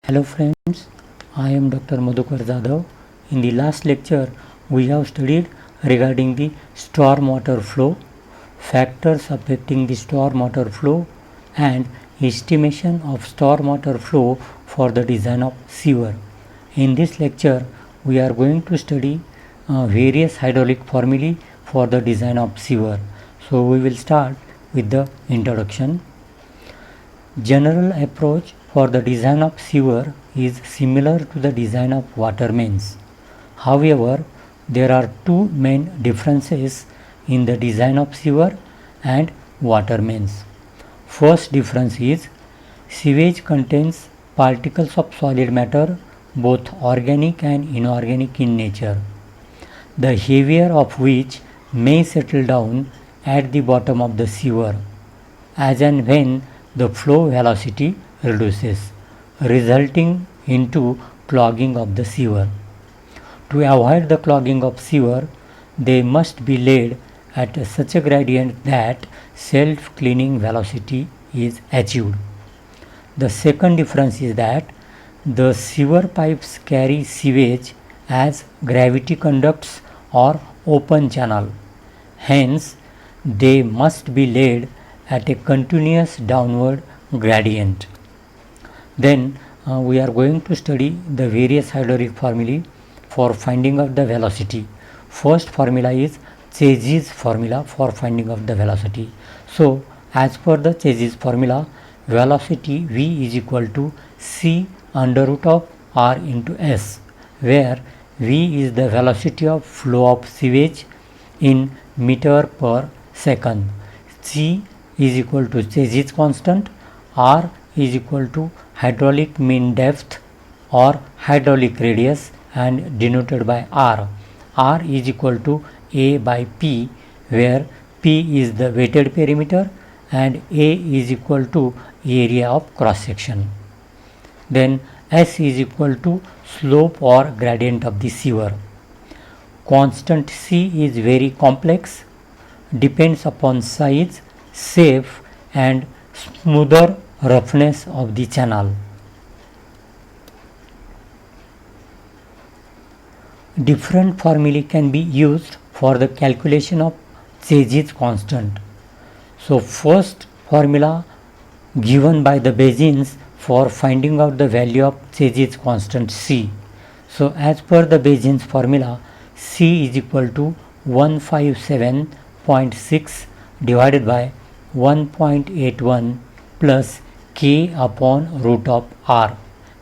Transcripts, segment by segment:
Hello friends, I am Dr. Madhukar Jadhav. In the last lecture, we have studied regarding the stormwater flow, factors affecting the stormwater flow and estimation of stormwater flow for the design of sewer. In this lecture, we are going to study various hydraulic formulae for the design of sewer. So we will start with the introduction. General approach for the design of sewer is similar to the design of water mains. However, there are two main differences in the design of sewer and water mains. First difference is sewage contains particles of solid matter, both organic and inorganic in nature, the heavier of which may settle down at the bottom of the sewer as and when the flow velocity reduces, resulting into clogging of the sewer. To avoid the clogging of sewer, they must be laid at such a gradient that self-cleaning velocity is achieved. The second difference is that the sewer pipes carry sewage as gravity conducts or open channel. Hence, they must be laid at a continuous downward gradient. Then we are going to study the various hydraulic formulae for finding out the velocity. First formula is Chase's formula for finding out the velocity. So as per the Chase's formula, velocity V is equal to C under root of R into S, where V is the velocity of flow of sewage in meter per second. C is equal to Chase's constant, R is equal to hydraulic mean depth or hydraulic radius and denoted by R. R is equal to A by P, where P is the weighted perimeter and A is equal to area of cross section. Then S is equal to slope or gradient of the sewer. Constant C is very complex, depends upon size, shape and smoother roughness of the channel. Different formulae can be used for the calculation of Chase's constant. So first formula given by the Bayesians for finding out the value of Chase's constant C. So as per the Bayesians formula, C is equal to 157.6 divided by 1.81 plus K upon root of R,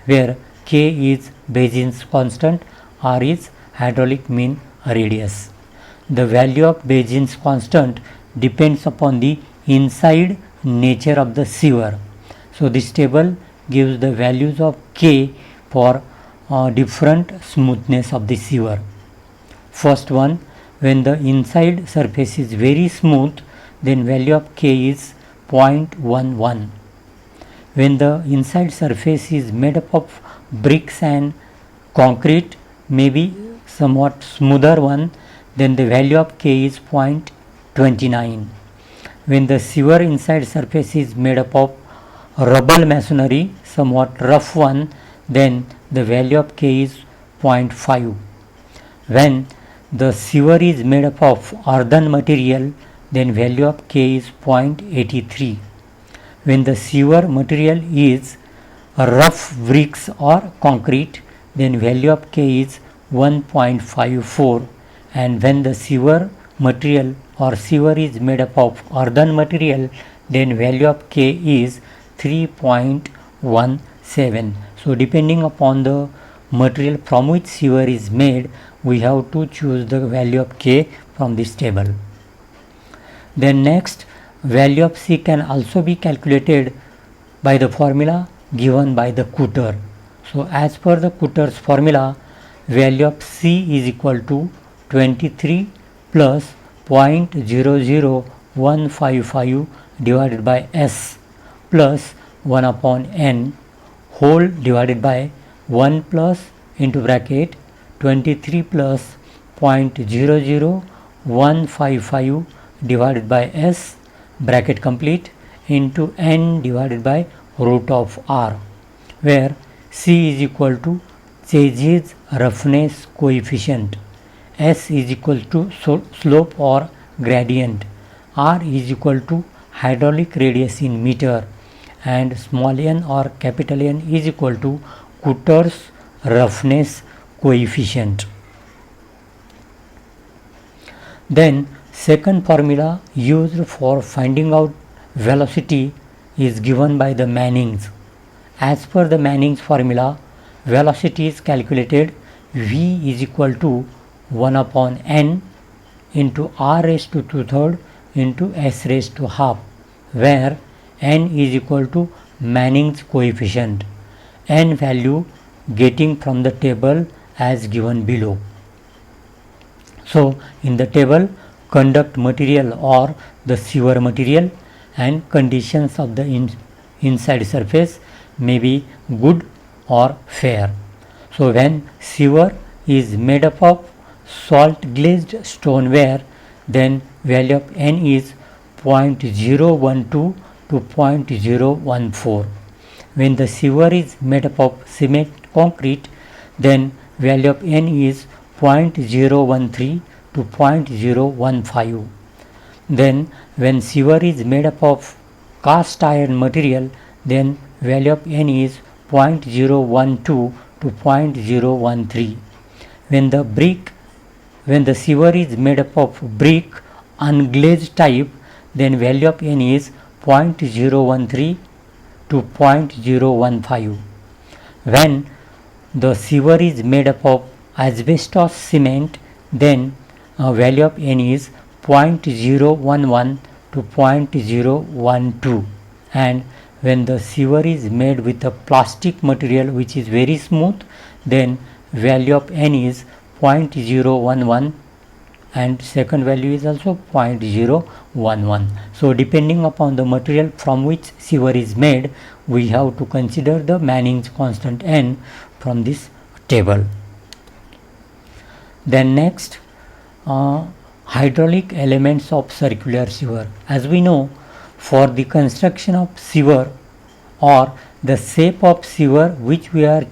where K is Bayesian's constant, R is hydraulic mean radius. The value of Bayesian's constant depends upon the inside nature of the sewer. So this table gives the values of K for different smoothness of the sewer. First one, when the inside surface is very smooth, then value of K is 0.11. When the inside surface is made up of bricks and concrete, maybe somewhat smoother one, then the value of K is 0.29. When the sewer inside surface is made up of rubble masonry, somewhat rough one, then the value of K is 0.5. When the sewer is made up of earthen material, then value of K is 0.83. When the sewer material is rough bricks or concrete, then value of K is 1.54, and when the sewer material or sewer is made up of earthen material, then value of K is 3.17. So depending upon the material from which sewer is made, we have to choose the value of K from this table. Then next, value of C can also be calculated by the formula given by the Coulter. So as per the Coulter's formula, value of C is equal to 23 plus 0.00155 divided by S plus 1 upon N whole divided by 1 plus into bracket 23 plus 0.00155 divided by S bracket complete into N divided by root of R, where C is equal to Chase's roughness coefficient, S is equal to slope or gradient, R is equal to hydraulic radius in meter, and small n or capital N is equal to Coulter's roughness coefficient. Then second formula used for finding out velocity is given by the Manning's. As per the Manning's formula, velocity is calculated V is equal to 1 upon n into r raised to 2/3 into s raised to half, where n is equal to Manning's coefficient, n value getting from the table as given below. So in the table, conduct material or the sewer material and conditions of the inside surface may be good or fair. So when sewer is made up of salt glazed stoneware, then value of n is 0.012 to 0.014. When the sewer is made up of cement concrete, then value of n is 0.013 to 0.015. Then when sewer is made up of cast iron material, then value of n is 0.012 to 0.013. When the sewer is made up of brick unglazed type, then value of n is 0.013 to 0.015. When the sewer is made up of asbestos cement, then value of n is 0.011 to 0.012. And when the sewer is made with a plastic material which is very smooth, then value of n is 0.011 and second value is also 0.011. So depending upon the material from which sewer is made, we have to consider the Manning's constant n from this table. Then next, hydraulic elements of circular sewer. As we know, for the construction of sewer or the shape of sewer which we are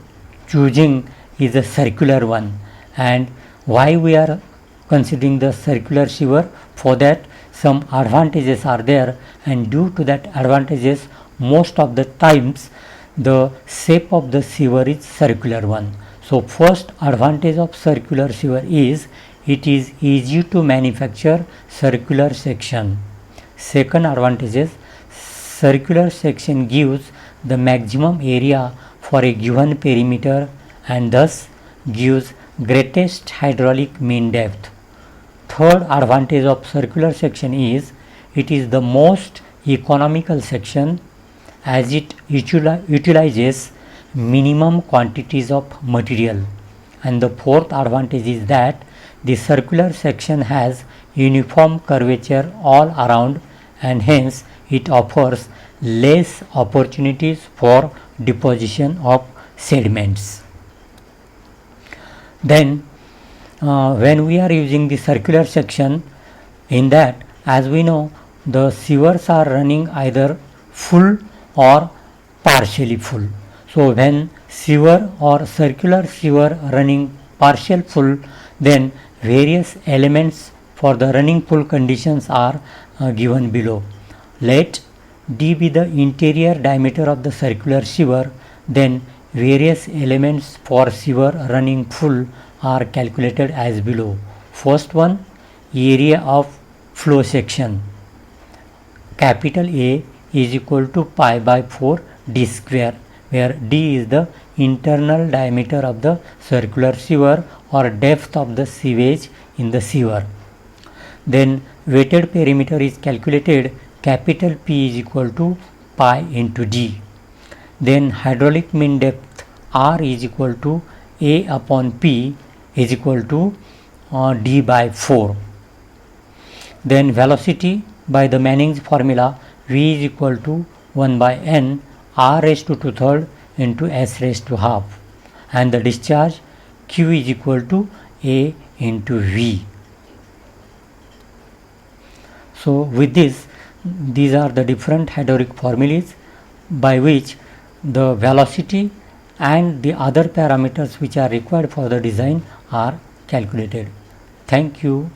choosing is a circular one. And why we are considering the circular sewer? For that some advantages are there, and due to that advantages, most of the times the shape of the sewer is circular one. So first advantage of circular sewer is it is easy to manufacture circular section. Second advantage is circular section gives the maximum area for a given perimeter and thus gives greatest hydraulic mean depth. Third advantage of circular section is it is the most economical section as it utilizes minimum quantities of material. And the fourth advantage is that the circular section has uniform curvature all around and hence it offers less opportunities for deposition of sediments. Then when we are using the circular section, in that, as we know, the sewers are running either full or partially full. So when sewer or circular sewer running partial full, then various elements for the running full conditions are given below. Let d be the interior diameter of the circular sewer, then various elements for sewer running full are calculated as below. First one, area of flow section. Capital A is equal to pi by 4 d square, where d is the internal diameter of the circular sewer or depth of the sewage in the sewer. Then weighted perimeter is calculated, capital P is equal to pi into d. Then hydraulic mean depth R is equal to A upon P is equal to d by 4. Then velocity by the Manning's formula, V is equal to 1 by n r raised to 2/3 into s raised to half, and the discharge Q is equal to A into V. So with this, these are the different hydraulic formulas by which the velocity and the other parameters which are required for the design are calculated. Thank you.